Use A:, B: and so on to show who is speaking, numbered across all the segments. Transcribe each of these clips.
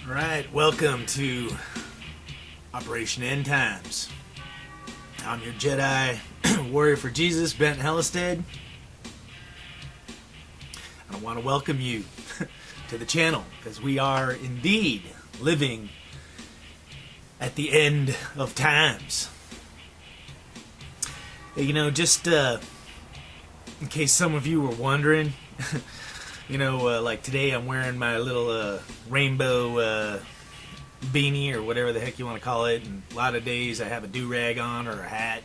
A: Alright, welcome to Operation End Times. I'm your Jedi warrior for Jesus, Bent Hellestead. I want to welcome you to the channel, because we are indeed living at the end of times. You know, just in case some of you were wondering, like today I'm wearing my little rainbow beanie or whatever the heck you want to call it, and a lot of days I have a do-rag on or a hat.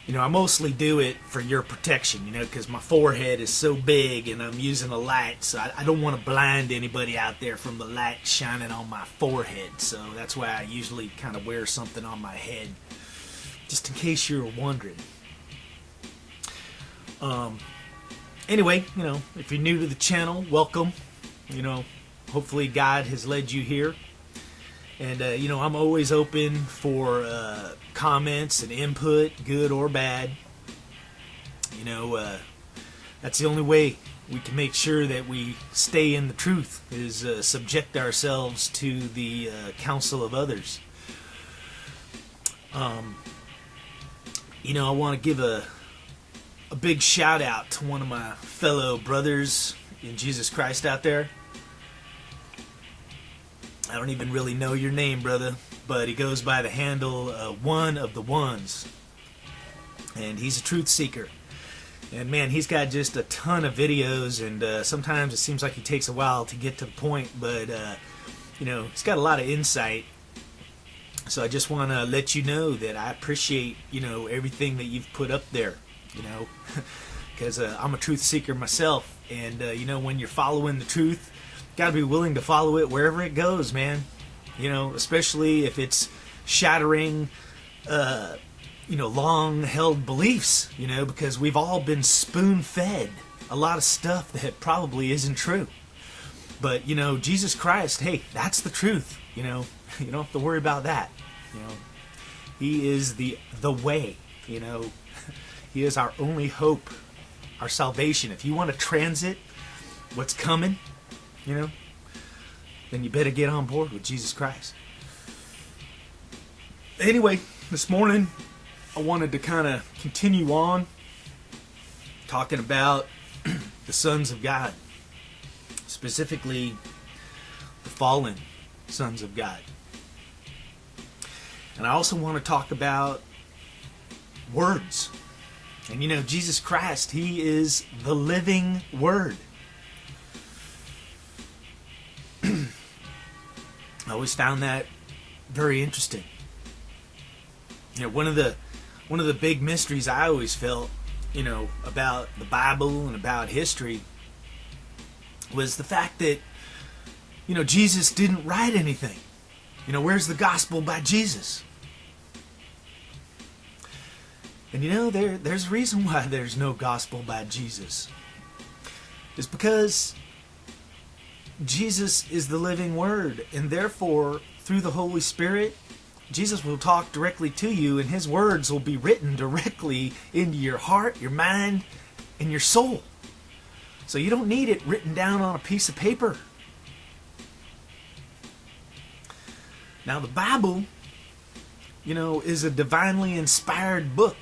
A: I mostly do it for your protection, because my forehead is so big and I'm using a light, so I don't want to blind anybody out there from the light shining on my forehead. So that's why I usually kind of wear something on my head, just in case you were wondering. Anyway, if you're new to the channel, welcome. Hopefully God has led you here. And, I'm always open for comments and input, good or bad. That's the only way we can make sure that we stay in the truth, is subject ourselves to the counsel of others. I want to give a big shout out to one of my fellow brothers in Jesus Christ out there. I don't even really know your name, brother, but he goes by the handle One of the Ones, and he's a truth seeker. And man, he's got just a ton of videos, and sometimes it seems like he takes a while to get to the point, but he's got a lot of insight. So I just want to let you know that I appreciate everything that you've put up there, because I'm a truth seeker myself, and when you're following the truth, got to be willing to follow it wherever it goes, man. Especially if it's shattering, long-held beliefs, because we've all been spoon-fed a lot of stuff that probably isn't true. But, Jesus Christ, hey, that's the truth, You don't have to worry about that, He is the way, He is our only hope, our salvation. If you want to transit what's coming, then you better get on board with Jesus Christ. Anyway, this morning I wanted to kind of continue on talking about the sons of God, specifically the fallen sons of God. And I also want to talk about words. And Jesus Christ, He is the living Word. I always found that very interesting. One of the big mysteries I always felt, about the Bible and about history was the fact that, Jesus didn't write anything. Where's the gospel by Jesus? And there's a reason why there's no gospel by Jesus. It's because Jesus is the living Word, and therefore, through the Holy Spirit, Jesus will talk directly to you, and His words will be written directly into your heart, your mind, and your soul. So you don't need it written down on a piece of paper. Now, the Bible, is a divinely inspired book.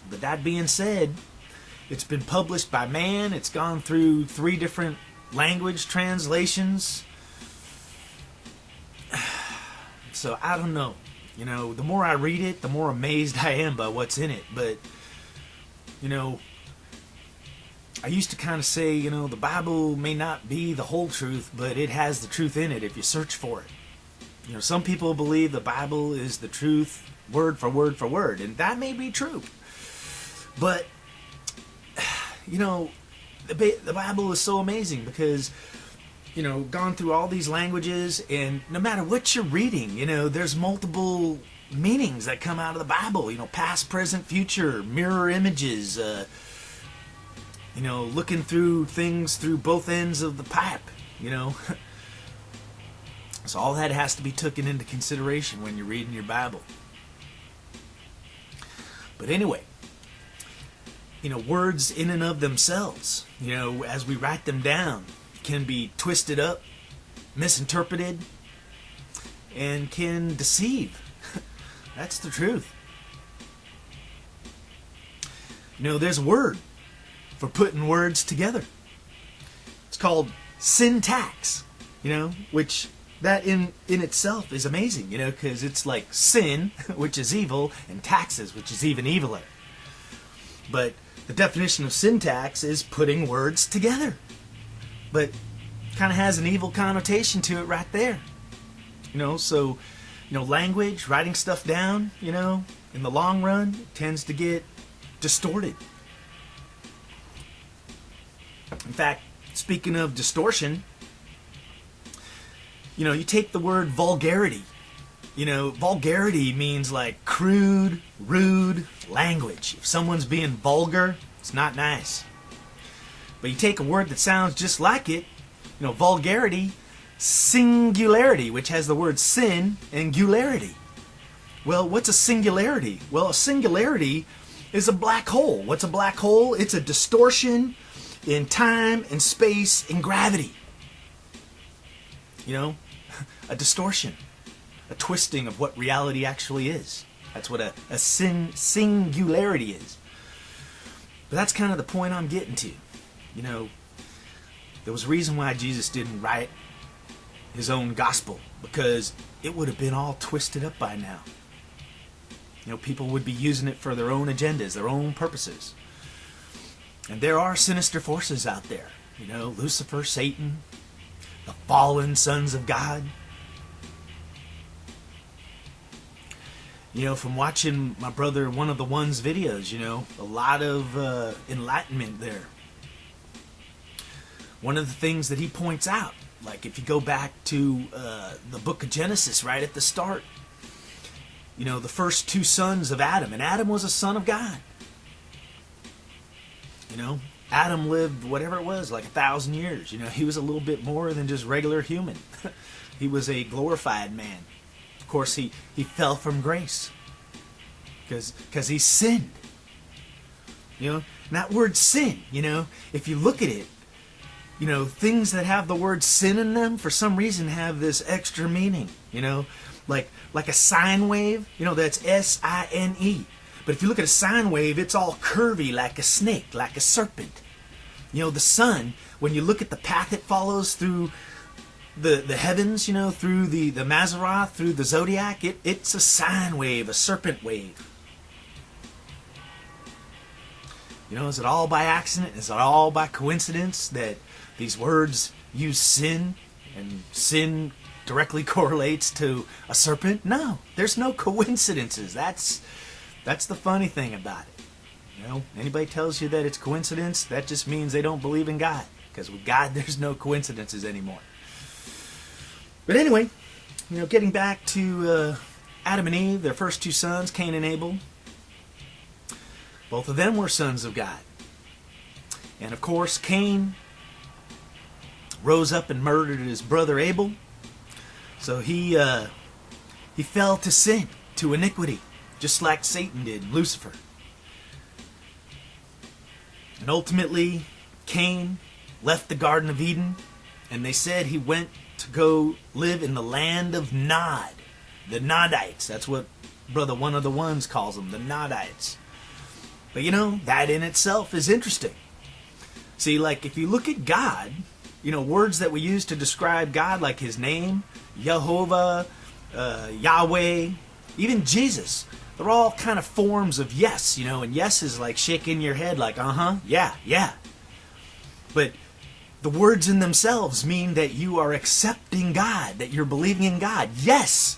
A: But that being said, it's been published by man. It's gone through 3 different language translations. So I don't know. The more I read it, the more amazed I am by what's in it. But, I used to kind of say, the Bible may not be the whole truth, but it has the truth in it if you search for it. Some people believe the Bible is the truth word for word for word, and that may be true. But the Bible is so amazing because, gone through all these languages, and no matter what you're reading, there's multiple meanings that come out of the Bible, past, present, future, mirror images, looking through things through both ends of the pipe, So all that has to be taken into consideration when you're reading your Bible. But anyway, words in and of themselves, as we write them down, can be twisted up, misinterpreted, and can deceive. That's the truth. You know, there's a word for putting words together. It's called syntax, you know, which that in itself is amazing, you know, because it's like sin, which is evil, and taxes, which is even eviler. But the definition of syntax is putting words together. But kind of has an evil connotation to it right there. You know, so, you know, language, writing stuff down, you know, in the long run, tends to get distorted. In fact, speaking of distortion, you know, you take the word vulgarity. You know, vulgarity means like crude, rude language. If someone's being vulgar, it's not nice. But you take a word that sounds just like it, you know, vulgarity, SINgularity, which has the word sin and gularity. Well, what's a singularity? Well, a singularity is a black hole. What's a black hole? It's a distortion in time and space and gravity. You know, a distortion, a twisting of what reality actually is. That's what a singularity is. But that's kind of the point I'm getting to. You know, there was a reason why Jesus didn't write his own gospel, because it would have been all twisted up by now. You know, people would be using it for their own agendas, their own purposes. And there are sinister forces out there. You know, Lucifer, Satan, the fallen sons of God. You know, from watching my brother, one of the one's videos, you know, a lot of enlightenment there. One of the things that he points out, like if you go back to the book of Genesis right at the start, you know, the first two sons of Adam, and Adam was a son of God. You know, Adam lived whatever it was, like 1,000 years. You know, he was a little bit more than just regular human. He was a glorified man. Of course, he fell from grace because he sinned. You know, and that word sin, you know, if you look at it, you know, things that have the word sin in them for some reason have this extra meaning, you know, like a sine wave, you know, that's S-I-N-E. But if you look at a sine wave, it's all curvy like a snake, like a serpent. You know, the sun, when you look at the path it follows through the heavens, you know, through the Mazzaroth, through the zodiac, it's a sine wave, a serpent wave. You know, is it all by accident? Is it all by coincidence that these words use sin, and sin directly correlates to a serpent? No, there's no coincidences. That's the funny thing about it. You know, anybody tells you that it's coincidence, that just means they don't believe in God. Because with God, there's no coincidences anymore. But anyway, you know, getting back to Adam and Eve, their first two sons, Cain and Abel. Both of them were sons of God. And of course, Cain rose up and murdered his brother Abel. So he fell to sin, to iniquity, just like Satan did, Lucifer. And ultimately, Cain left the Garden of Eden, and they said he went to go live in the land of Nod, the Nodites. That's what brother one of the ones calls them, the Nodites. But you know, that in itself is interesting. See, like if you look at God, you know, words that we use to describe God, like his name, Jehovah, Yahweh, even Jesus, they're all kind of forms of yes, you know, and yes is like shaking your head like, yeah. But the words in themselves mean that you are accepting God, that you're believing in God. Yes,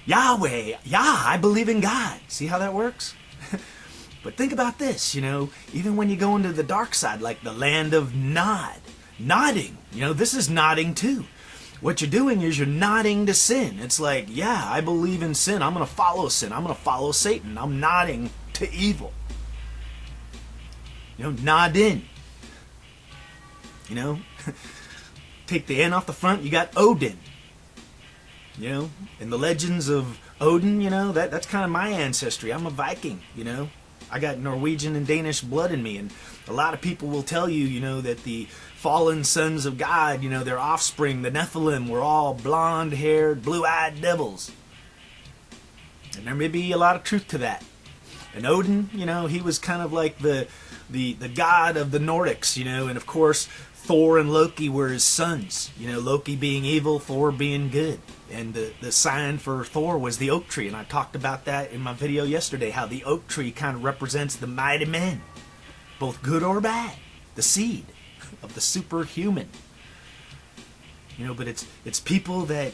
A: Yahweh, I believe in God. See how that works? But think about this, you know, even when you go into the dark side, like the land of Nod, nodding, you know, this is nodding too. What you're doing is you're nodding to sin. It's like, yeah, I believe in sin. I'm going to follow sin. I'm going to follow Satan. I'm nodding to evil. You know, nod in. You know, take the N off the front, you got Odin. You know, in the legends of Odin, you know, that's kind of my ancestry. I'm a Viking, you know. I got Norwegian and Danish blood in me, and a lot of people will tell you, you know, that the fallen sons of God, their offspring, the Nephilim, were all blonde-haired, blue-eyed devils. And there may be a lot of truth to that. And Odin, he was kind of like the god of the Nordics, and of course Thor and Loki were his sons. Loki being evil, Thor being good. And the sign for Thor was the oak tree, and I talked about that in my video yesterday, how the oak tree kind of represents the mighty men, both good or bad, the seed of the superhuman. But it's people that,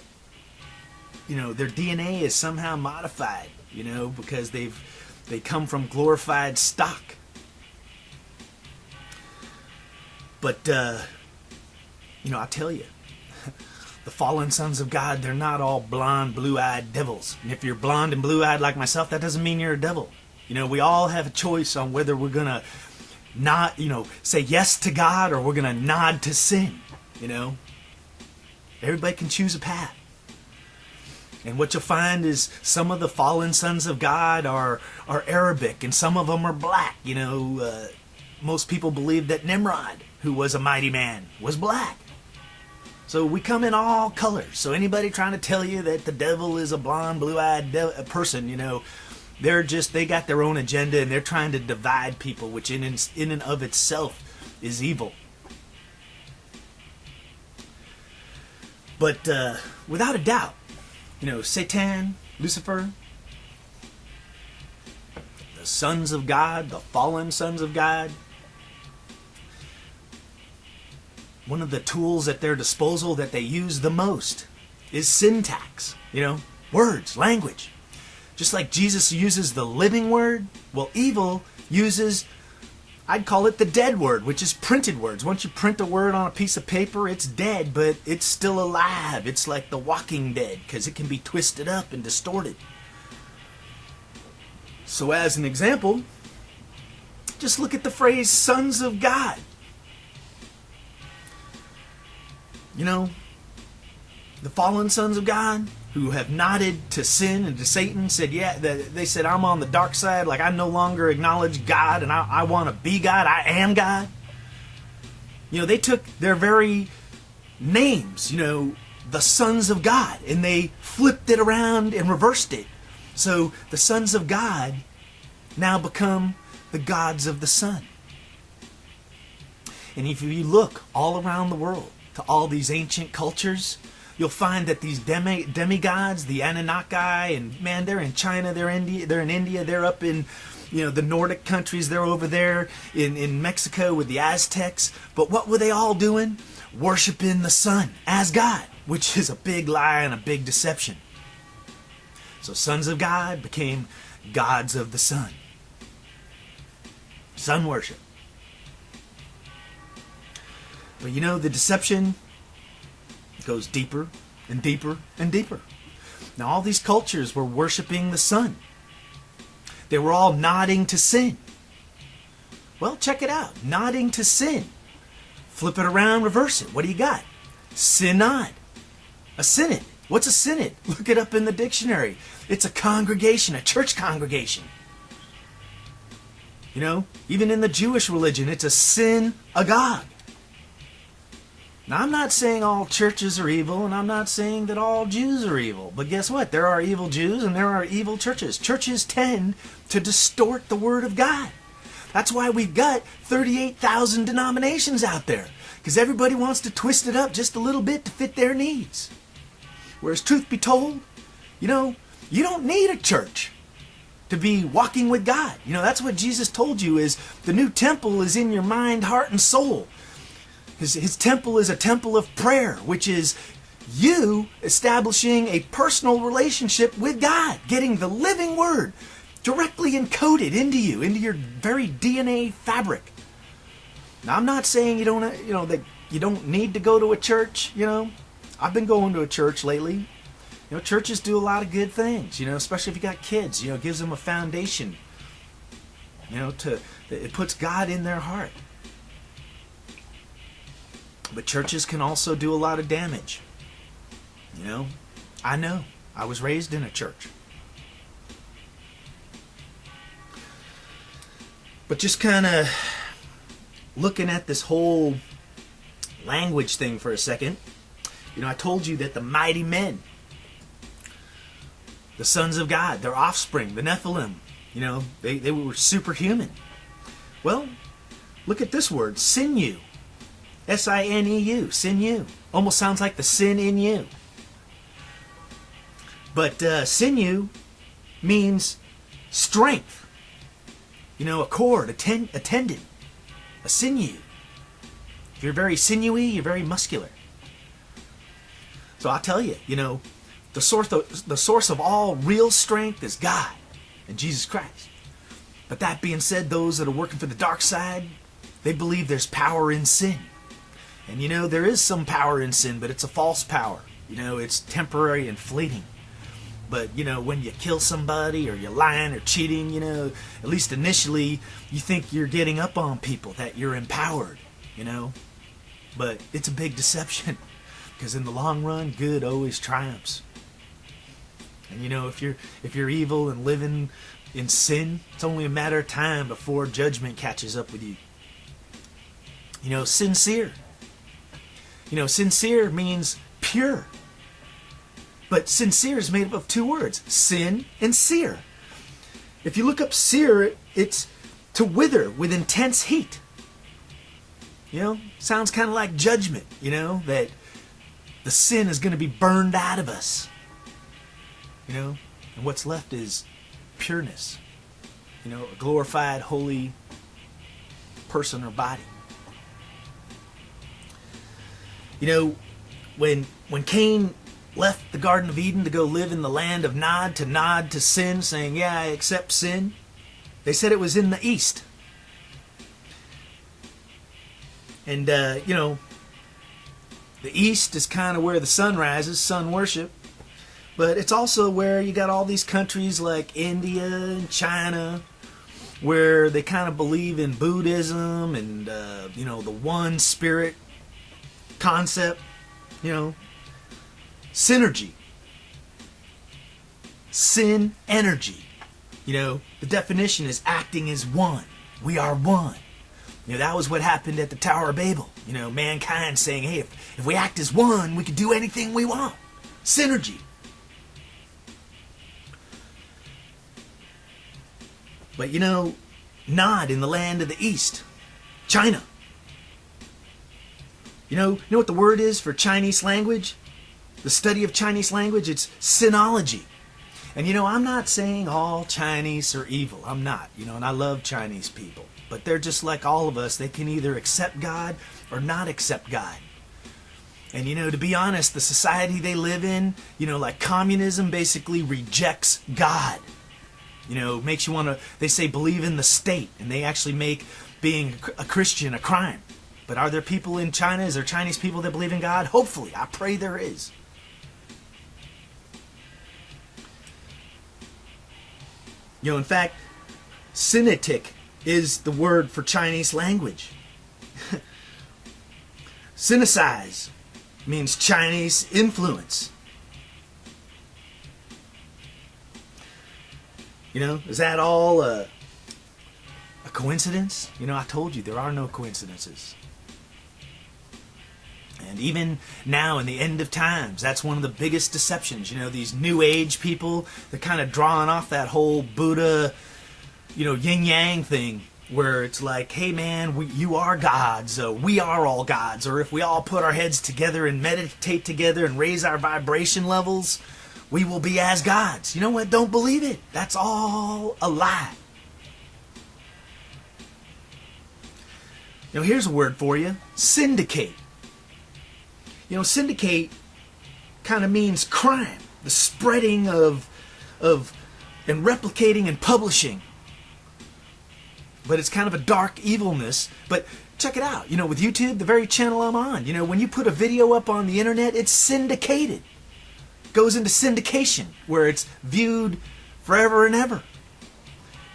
A: their DNA is somehow modified, because they come from glorified stock. But, I'll tell you, the fallen sons of God, they're not all blonde, blue-eyed devils. And if you're blonde and blue-eyed like myself, that doesn't mean you're a devil. We all have a choice on whether we're going to not, say yes to God or we're going to nod to sin, Everybody can choose a path. And what you'll find is some of the fallen sons of God are Arabic, and some of them are black. Most people believe that Nimrod, who was a mighty man, was black. So we come in all colors. So anybody trying to tell you that the devil is a blonde, blue-eyed person, they got their own agenda, and they're trying to divide people, which in and of itself is evil. But without a doubt, Satan, Lucifer, the sons of God, the fallen sons of God, one of the tools at their disposal that they use the most is syntax, words, language. Just like Jesus uses the living word, well, evil uses, I'd call it the dead word, which is printed words. Once you print a word on a piece of paper, it's dead, but it's still alive. It's like the Walking Dead, because it can be twisted up and distorted. So as an example, just look at the phrase sons of God. The fallen sons of God who have nodded to sin and to Satan said, they said, I'm on the dark side, like I no longer acknowledge God and I want to be God, I am God. They took their very names, the sons of God, and they flipped it around and reversed it. So the sons of God now become the gods of the sun. And if you look all around the world to all these ancient cultures, you'll find that these demigods, the Anunnaki, and man, they're in China, they're in India, they're up in the Nordic countries, they're over there in Mexico with the Aztecs. But what were they all doing? Worshiping the sun as God, which is a big lie and a big deception. So sons of God became gods of the sun. Sun worship. But the deception goes deeper and deeper and deeper. Now all these cultures were worshiping the sun. They were all nodding to sin. Well, check it out. Nodding to sin. Flip it around, reverse it. What do you got? Synod. A synod. What's a synod? Look it up in the dictionary. It's a congregation, a church congregation. Even in the Jewish religion, it's a synagogue. Now, I'm not saying all churches are evil, and I'm not saying that all Jews are evil. But guess what? There are evil Jews, and there are evil churches. Churches tend to distort the Word of God. That's why we've got 38,000 denominations out there. Because everybody wants to twist it up just a little bit to fit their needs. Whereas, truth be told, you don't need a church to be walking with God. That's what Jesus told you, is the new temple is in your mind, heart, and soul. His temple is a temple of prayer, which is you establishing a personal relationship with God, getting the living word directly encoded into you, into your very DNA fabric. Now, I'm not saying that you don't need to go to a church. I've been going to a church lately. Churches do a lot of good things. Especially if you got kids. It gives them a foundation. It puts God in their heart. But churches can also do a lot of damage. I know. I was raised in a church. But just kind of looking at this whole language thing for a second. You know, I told you that the mighty men, the sons of God, their offspring, the Nephilim, you know, they were superhuman. Well, look at this word, sinew. S-I-N-E-U, sinew. Almost sounds like the sin in you. But sinew means strength. You know, a cord, a tendon, a sinew. If you're very sinewy, you're very muscular. So I'll tell you, you know, the source of all real strength is God and Jesus Christ. But that being said, those that are working for the dark side, they believe there's power in sin. And you know, there is some power in sin, but it's a false power. You know, it's temporary and fleeting. But, you know, when you kill somebody or you're lying or cheating, you know, at least initially, you think you're getting up on people, that you're empowered, you know. But it's a big deception, because in the long run, good always triumphs. And, you know, if you're evil and living in sin, it's only a matter of time before judgment catches up with you. You know, sincere. You know, sincere means pure. But sincere is made up of two words, sin and sear. If you look up sear, it's to wither with intense heat. You know, sounds kind of like judgment, you know, that the sin is going to be burned out of us. You know, and what's left is pureness. You know, a glorified, holy person or body. You know, when Cain left the Garden of Eden to go live in the land of nod to sin, saying, yeah, I accept sin, they said it was in the east. And, you know, the east is kind of where the sun rises, sun worship. But it's also where you got all these countries like India and China, where they kind of believe in Buddhism and, you know, the one spirit concept, you know. Synergy. Sin energy. You know, the definition is acting as one. We are one. You know, that was what happened at the Tower of Babel. You know, mankind saying, hey, if we act as one, we can do anything we want. Synergy. But you know, Nod in the land of the East, China. You know what the word is for Chinese language? The study of Chinese language, it's sinology. And you know, I'm not saying all Chinese are evil. I'm not, you know, and I love Chinese people. But they're just like all of us. They can either accept God or not accept God. And you know, to be honest, the society they live in, you know, like communism basically rejects God. You know, makes you want to, they say believe in the state. And they actually make being a Christian a crime. But are there people in China, is there Chinese people that believe in God? Hopefully, I pray there is. You know, in fact, Sinitic is the word for Chinese language. Sinicize means Chinese influence. You know, is that all a coincidence? You know, I told you there are no coincidences. And even now in the end of times, that's one of the biggest deceptions. You know, these new age people, they're kind of drawing off that whole Buddha, you know, yin-yang thing, where it's like, hey man, you are gods, we are all gods, or if we all put our heads together and meditate together and raise our vibration levels, we will be as gods. You know what? Don't believe it. That's all a lie. You know, here's a word for you. Syndicate. You know, syndicate kind of means crime. The spreading of and replicating and publishing. But it's kind of a dark evilness. But check it out. You know, with YouTube, the very channel I'm on, you know, when you put a video up on the internet, it's syndicated. It goes into syndication, where it's viewed forever and ever.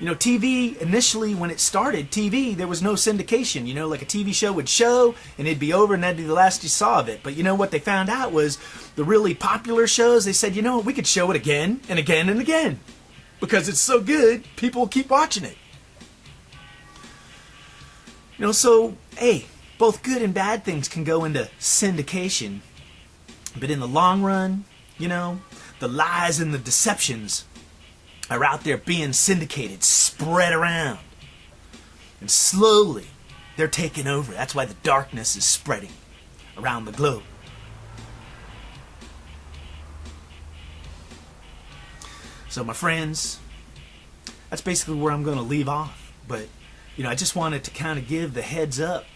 A: You know, TV, initially when it started, TV, there was no syndication. You know, like a TV show would show and it'd be over and that'd be the last you saw of it. But you know what they found out was the really popular shows, they said, you know what, we could show it again and again and again. Because it's so good, people will keep watching it. You know, so, hey, both good and bad things can go into syndication. But in the long run, you know, the lies and the deceptions are out there being syndicated, spread around. And slowly, they're taking over. That's why the darkness is spreading around the globe. So my friends, that's basically where I'm going to leave off. But, you know, I just wanted to kind of give the heads up,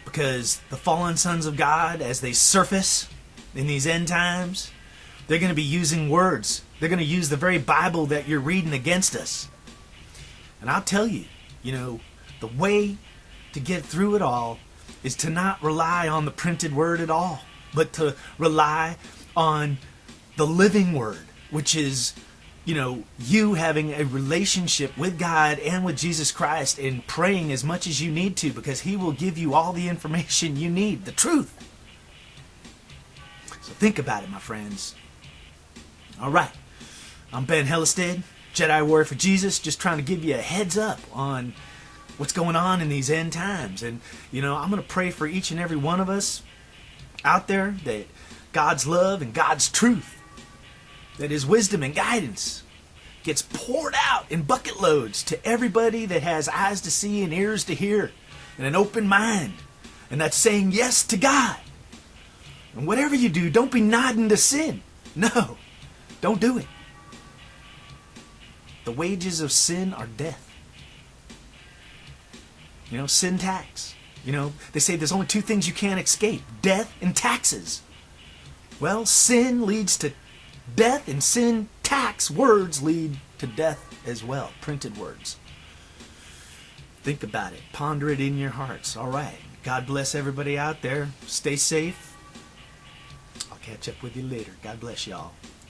A: because the fallen sons of God, as they surface in these end times, they're going to be using words. They're going to use the very Bible that you're reading against us. And I'll tell you, you know, the way to get through it all is to not rely on the printed word at all, but to rely on the living word, which is, you know, you having a relationship with God and with Jesus Christ, and praying as much as you need to, because He will give you all the information you need, the truth. So think about it, my friends. All right. I'm Ben Hellestead, Jedi Warrior for Jesus, just trying to give you a heads up on what's going on in these end times. And, you know, I'm going to pray for each and every one of us out there that God's love and God's truth, that His wisdom and guidance gets poured out in bucket loads to everybody that has eyes to see and ears to hear and an open mind, and that's saying yes to God. And whatever you do, don't be nodding to sin. No, don't do it. The wages of sin are death. You know, sin tax. You know, they say there's only two things you can't escape: death and taxes. Well, sin leads to death, and sin tax words lead to death as well. Printed words. Think about it. Ponder it in your hearts. All right. God bless everybody out there. Stay safe. I'll catch up with you later. God bless y'all.